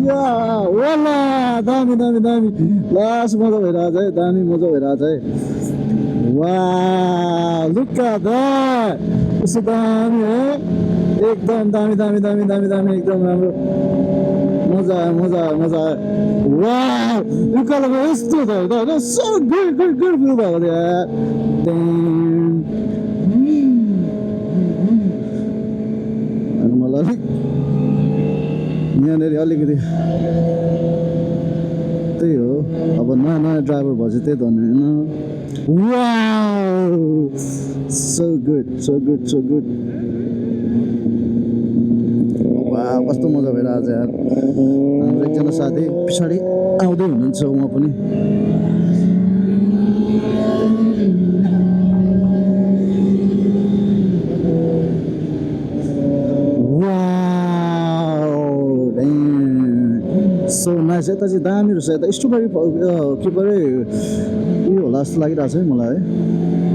या वाला दामी दामी दामी लास्ट मजा भइरहेछ है दामी मजा भइरहेछ है वाह लुक एट दैट कस्तो दामी है एकदम दामी दामी दामी दामी दामी एकदम राम्रो मजा आयो मजा आयो मजा आयो वाह यो कलरमा यस्तो छ होइन so good good good view भएको थियो यार अनि मलाई अलिक यहाँनिर अलिकति त्यही हो अब नयाँ नयाँ ड्राइभर भएपछि त्यही त हो नि होइन wow so good so good so good वाह कस्तो मजा भइरहेको छ यार हाम्रो एकजना साथी पछाडि आउँदै हुनुहुन्छ उहाँ पनि सो नाइस यता चाहिँ दामी रहेछ यता स्ट्रबेरी के पऱ्यो उयो होला जस्तो लागिरहेको छ है मलाई है